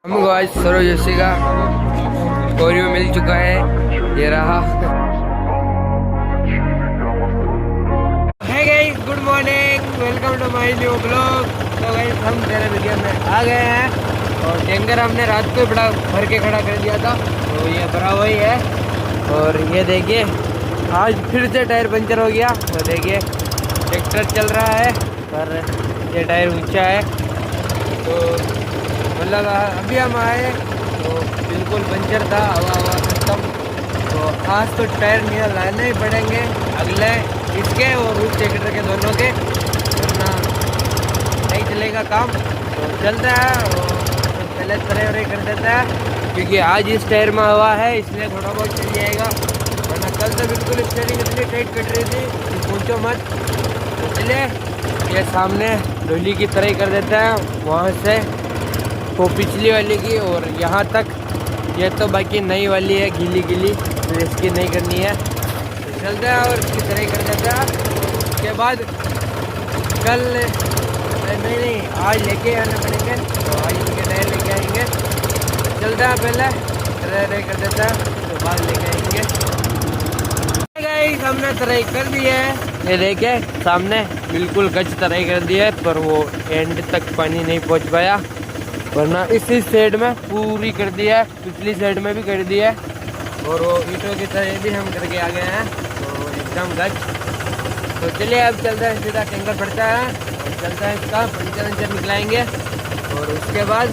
हमको आज सरोज जोशी का कोरियो मिल चुका है, ये रहा। Hey guys, good morning, welcome to my new blog. तो गाइस हम तेरे वीडियो में आ गए हैं और टैंकर हमने रात को बड़ा भर के खड़ा कर दिया था, तो ये भरा हुआ ही है। और ये देखिए आज फिर से टायर पंचर हो गया। तो देखिए ट्रैक्टर चल रहा है पर ये टायर ऊंचा है, तो मतलब अभी हम आए तो बिल्कुल पंचर था, हवा खत्म। तो आज तो टायर नया लाने ही पड़ेंगे, अगले इसके और उस ट्रैक्टर के दोनों के, वरना नहीं चलेगा काम। तो चलता है और पहले स्प्रे कर देता है, क्योंकि आज इस टायर में हवा है इसलिए थोड़ा बहुत चल जाएगा, वरना कल तो बिल्कुल स्टेयरिंग इतनी टाइट कट रही थी कि पूछो मत। तो चलिए ये सामने डोली की तरह कर देता है, वहाँ से वो पिछली वाली की और यहाँ तक। ये तो बाकी नई वाली है गीली गीली, तो इसकी नहीं करनी है। तो चलते हैं और इसकी तरह कर देते हैं। उसके बाद कल नहीं आज लेके आना पड़ेंगे, तो आज इनके टायर लेके आएंगे। चलते हैं पहले तरह कर देते हैं, तो बाद लेके आएंगे। हमने तराई कर दी है, ये देखे सामने बिल्कुल गच तराई कर दी है, पर वो एंड तक पानी नहीं पहुंच पाया, वरना इसी साइड में पूरी कर दी है, पिछली साइड में भी कर दी है। और वो ईंटों की तरह भी हम करके आ गए हैं, तो एकदम गच। तो चलिए अब चलते हैं, सीधा टैंकर पड़ता है और चलता है इसका पंचर निकलाएंगे और उसके बाद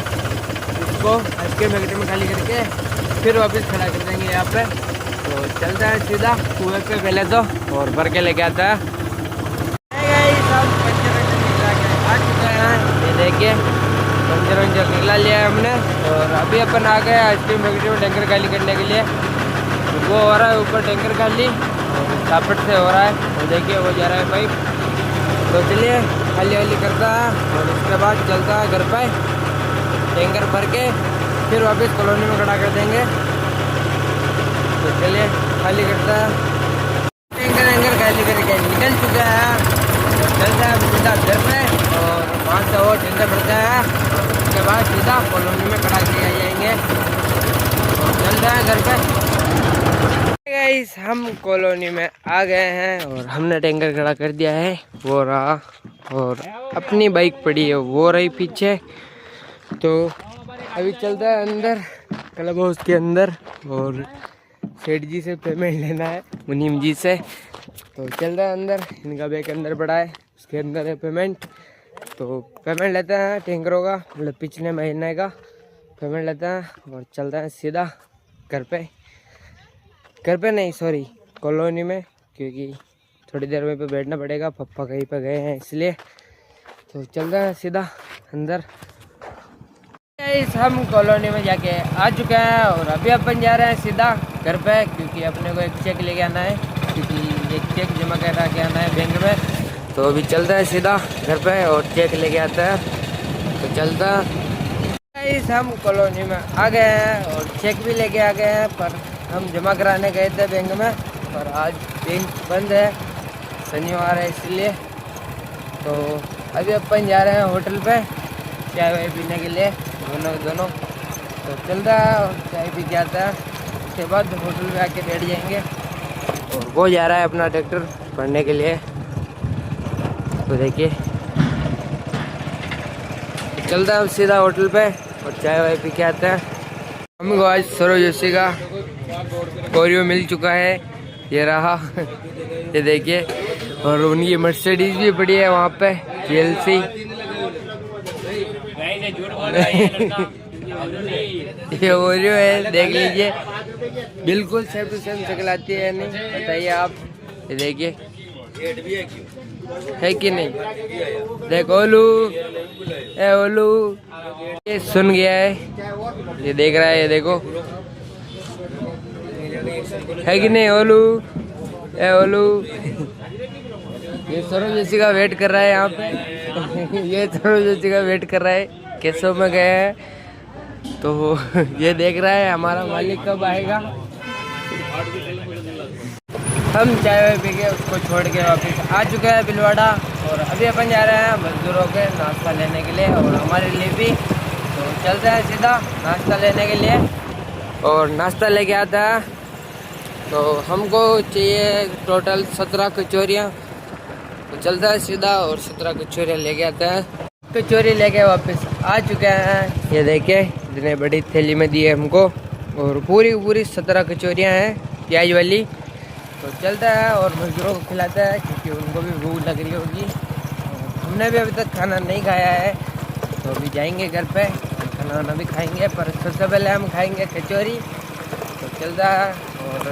इसको आइसक्रीम फैक्ट्री में खाली करके फिर वापस खड़ा कर देंगे यहाँ पे। तो चलता है सीधा कुएं पे पहले तो, और भर के लेके आता है। सब पंचर निकला के आ चुका है, ये देखिए पंचर निकला लिया है हमने। और अभी अपन आ गए आइसक्रीम फैक्ट्री में टैंकर खाली करने के लिए। वो हो रहा है ऊपर टैंकर खाली, सापट से हो रहा है, और देखिए वो जा रहा है पाइप। तो चलिए खाली वाली करता है और उसके बाद चलता है घर पर, टैंकर भर के फिर वापस कॉलोनी में खड़ा कर देंगे। तो चलिए खाली करता है, टैंकर खाली करके निकल चुका है। तो चलता है सीधा घर पे और वहाँ से वो टैंकर भरता है, उसके बाद सीधा कॉलोनी में खड़ा किए जाएंगे। तो चलता है घर पे। गाइस हम कॉलोनी में आ गए हैं और हमने टैंकर खड़ा कर दिया है, वो रहा। और अपनी बाइक पड़ी है वो रही पीछे। तो अभी चलता है अंदर क्लब हाउस के अंदर, और सेठ जी से पेमेंट लेना है, मुनीम जी से। तो चल रहा है अंदर, इनका बैग अंदर पड़ा है, उसके अंदर है पेमेंट। तो पेमेंट लेते हैं टैंकरों का, मतलब पिछले महीने का पेमेंट लेते हैं और चलता है सीधा घर पे नहीं सॉरी कॉलोनी में, क्योंकि थोड़ी देर में पे बैठना पड़ेगा, पापा कहीं पे गए हैं इसलिए। तो चलता है सीधा अंदर। हम कॉलोनी में जाके आ चुके हैं और अभी अपन जा रहे हैं सीधा घर पे, क्योंकि अपने को एक चेक लेके आना है, क्योंकि एक चेक जमा करा के आना है बैंक में। तो अभी चलता है सीधा घर पे और चेक लेके आता है। तो चलता हम कॉलोनी में आ गए हैं और चेक भी लेके आ गए हैं, पर हम जमा कराने गए थे बैंक में, पर आज बैंक बंद है, शनिवार है इसलिए। तो अभी अपन जा रहे हैं होटल पे चाय वाय पीने के लिए, दोनों। तो चलता है और चाय पी के आता है, उसके बाद होटल में आके बैठ जाएंगे। और वो जा रहा है अपना ट्रैक्टर पढ़ने के लिए। तो देखिए चलता है सीधा होटल पे और चाय वाय पी के आता है। हमको आज सरोज जोशी का कोरियो मिल चुका है, ये रहा। ये देखिए, और उनकी मर्सिडीज भी पड़ी है वहाँ पे, GLC। ये ओरियो है, देख लीजिए, बिल्कुल सेम टू सेम शक्ल आती है, नहीं बताइए आप। ये देखिए है कि नहीं, देखो ओलू ये सुन गया है, ये देख रहा है, ये देखो है कि नहीं ओलू ये सरोज जोशी का वेट कर रहा है यहाँ पे। ये सरोज जोशी का वेट कर रहा है, केसो में गए हैं, तो ये देख रहा है हमारा मालिक कब आएगा। हम चाय वाय पी के उसको छोड़ के वापस आ चुके हैं बिलवाड़ा, और अभी अपन जा रहे हैं मजदूरों के नाश्ता लेने के लिए और हमारे लिए भी। तो चलते हैं सीधा सीधा नाश्ता लेने के लिए और नाश्ता लेके आता है। तो हमको चाहिए टोटल 17 कचौरियाँ। तो चलता है सीधा और 17 कचौरियाँ लेके आता है। कचौरी लेके वापस आ चुके हैं। ये देखिए इतने बड़ी थैली में दी है हमको और पूरी 17 कचौरियाँ हैं प्याज वाली। तो चलता है और मजदूरों को खिलाता है क्योंकि उनको भी भूख लग रही होगी। हमने भी अभी तक खाना नहीं खाया है तो अभी जाएंगे घर पे, खाना वाना भी खाएंगे, पर सबसे पहले हम खाएंगे कचौरी। तो चलता है और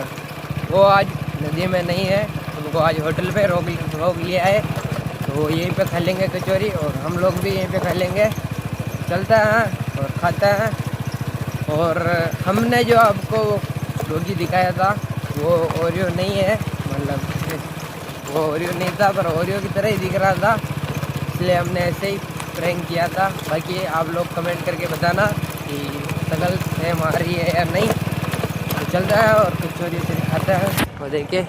वो आज नदी में नहीं है, उनको आज होटल पे रोक लिया है, तो वो यहीं पे खा लेंगे कचौरी और हम लोग भी यहीं पे खा लेंगे। चलता है और खाता है। और हमने जो आपको डॉगी दिखाया था वो ओरियो नहीं है, मतलब वो ओरियो नहीं था पर ओरियो की तरह ही दिख रहा था, इसलिए हमने ऐसे ही प्रैंक किया था। बाकी आप लोग कमेंट करके बताना कि शक्ल सेम आ रही है या नहीं। तो चलता है और कचौरी खाता है। और देखिए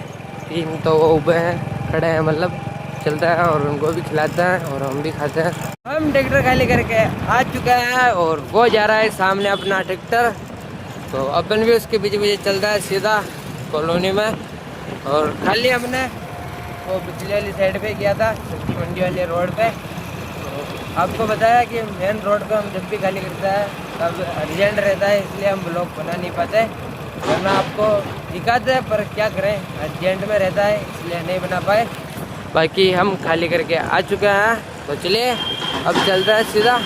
3 तो वो ऊपर हैं, खड़े हैं, मतलब चलता है और उनको भी खिलाता है और हम भी खाते हैं। हम ट्रैक्टर खाली करके आ चुका है और वो जा रहा है सामने अपना ट्रैक्टर। तो अपन भी उसके पीछे चलता है सीधा कॉलोनी में। और खाली हमने वो बिजली वाली साइड पे किया था, सब्जी मंडी वाले रोड पे। तो आपको बताया कि मेन रोड पे हम जब भी खाली करता है तब अर्जेंट रहता है, इसलिए हम ब्लॉग बना नहीं पाते, वरना आपको दिखाते हैं, पर क्या करें अर्जेंट में रहता है इसलिए नहीं बना पाए। बाकी हम खाली करके आ चुके हैं। तो चलिए अब चलता है सीधा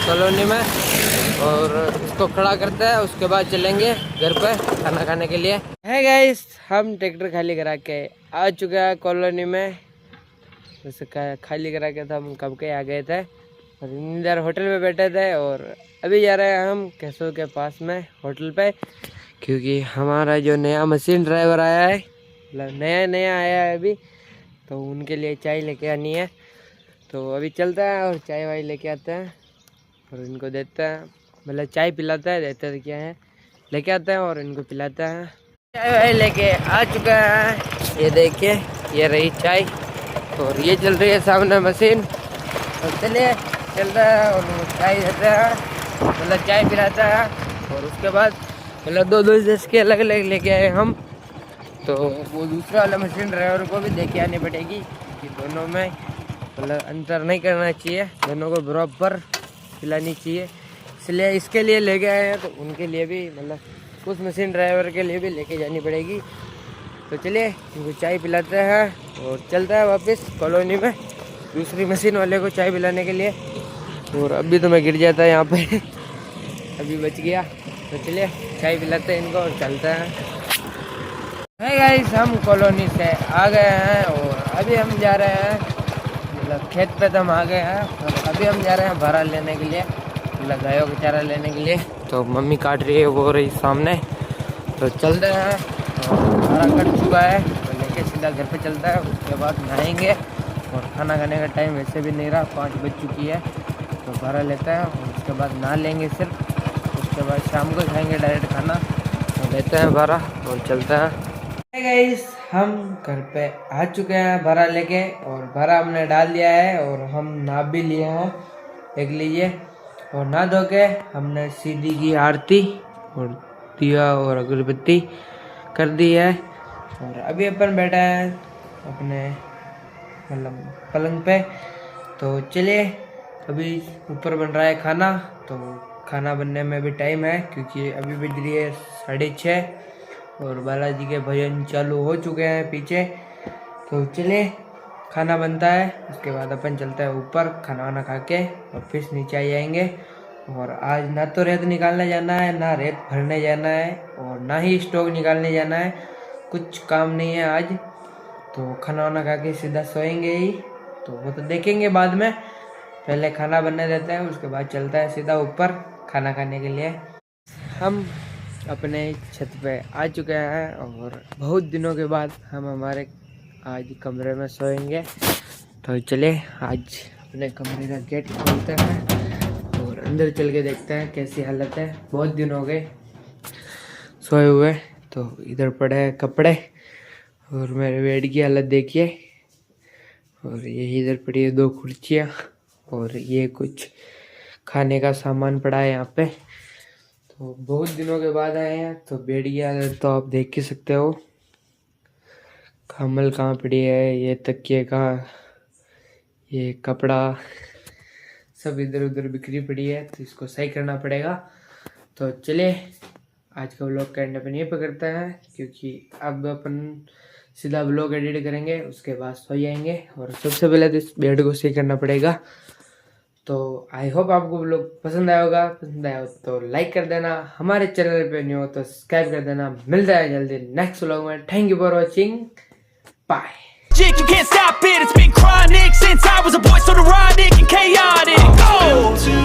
कॉलोनी में और इसको खड़ा करता है, उसके बाद चलेंगे घर पे खाना खाने के लिए। है गाइस, हम ट्रैक्टर खाली करा के आ चुके हैं कॉलोनी में। वैसे खाली करा के था, हम कब के आ गए थे और इधर होटल में बैठे थे और अभी जा रहे हैं हम कैसो के पास में होटल पे, क्योंकि हमारा जो नया मशीन ड्राइवर आया है, मतलब नया आया है अभी, तो उनके लिए चाय लेके आनी है। तो अभी चलता है और चाय वाय लेके आते हैं और इनको देते हैं, मतलब चाय पिलाता है, देते हैं क्या है, लेके आता है और इनको पिलाता है। चाय वाय लेके आ चुका है, ये देखिए ये रही चाय और ये चल रही है सामने मशीन। तो चलिए चलता है और चाय देता है, मतलब चाय पिलाता है और उसके बाद मतलब 2 देश के अलग अलग लेके आए हम। तो वो दूसरा वाला मशीन ड्राइवर को भी देके आनी पड़ेगी कि दोनों में मतलब अंतर नहीं करना चाहिए, दोनों को बराबर पिलानी चाहिए, इसलिए इसके लिए लेके आए हैं। तो उनके लिए भी मतलब उस मशीन ड्राइवर के लिए भी लेके जानी पड़ेगी। तो चलिए इनको चाय पिलाते हैं और चलता है वापस कॉलोनी में दूसरी मशीन वाले को चाय पिलाने के लिए। और अभी तो मैं गिर जाता है यहाँ पे अभी बच गया। तो चलिए चाय पिलाते हैं इनको और चलते हैं। है गाइस, हम कॉलोनी से आ गए हैं और अभी हम जा रहे हैं, मतलब खेत पे तो हम आ गए हैं और अभी हम जा रहे हैं भाड़ा लेने के लिए, मतलब गायों का चारा लेने के लिए। तो मम्मी काट रही है वो रही सामने। तो चलते हैं और भाड़ा कट चुका है तो लेके सीधा घर पे चलता है, उसके बाद नहाएंगे और खाना खाने का टाइम वैसे भी नहीं रहा, 5 बज चुकी है। तो भाड़ा लेता है और उसके बाद नहा लेंगे सिर्फ, उसके बाद शाम को खाएंगे डायरेक्ट खाना। तो लेते हैं भाड़ा और चलता है। गाइस, हम घर पे आ चुके हैं भाड़ा लेके और भाड़ा हमने डाल दिया है और हम नहा भी लिए हैं, देख लीजिए। और नहा धो के हमने सीधी की आरती और दिया और अगरबत्ती कर दी है और अभी अपन बैठा है अपने मतलब पलंग पे। तो चलिए अभी ऊपर बन रहा है खाना, तो खाना बनने में भी टाइम है क्योंकि अभी बज रही है 6:30 और बालाजी के भजन चालू हो चुके हैं पीछे। तो चलिए खाना बनता है, उसके बाद अपन चलते हैं ऊपर खाना वाना खा के और फिर नीचे आ जाएंगे। और आज ना तो रेत निकालने जाना है, ना रेत भरने जाना है और ना ही स्टॉक निकालने जाना है, कुछ काम नहीं है आज। तो खाना वाना खा के सीधा सोएंगे ही, तो वो तो देखेंगे बाद में, पहले खाना बनने देते हैं उसके बाद चलता है सीधा ऊपर खाना खाने के लिए। हम अपने छत पे आ चुके हैं और बहुत दिनों के बाद हम हमारे आज कमरे में सोएंगे। तो चले आज अपने कमरे का गेट खोलते हैं और अंदर चल के देखते हैं कैसी हालत है, बहुत दिन हो गए सोए हुए। तो इधर पड़े हैं कपड़े और मेरे बेड की हालत देखिए, और यही इधर पड़ी है 2 कुर्सियाँ और ये कुछ खाने का सामान पड़ा है यहाँ पे। तो बहुत दिनों के बाद आए हैं, तो बेड़िया तो आप देख ही सकते हो। कम्बल कहाँ पड़ी है, ये तकिए कहाँ, ये कपड़ा सब इधर उधर बिखरी पड़ी है, तो इसको सही करना पड़ेगा। तो चलिए आज का व्लॉग का एंड अपन ये पकड़ते हैं, क्योंकि अब अपन सीधा व्लॉग एडिट करेंगे, उसके बाद सो जाएंगे। और सबसे पहले तो इस बेड को सही करना पड़ेगा। तो आई होप आपको व्लॉग पसंद आया होगा। पसंद आया हो तो लाइक कर देना, हमारे चैनल पे न्यू हो तो सब्सक्राइब कर देना। मिलता है जल्दी नेक्स्ट व्लॉग में। Thank you for watching, bye. You can't stop it, it's been chronic since I was a boy, so neurotic and chaotic. Go!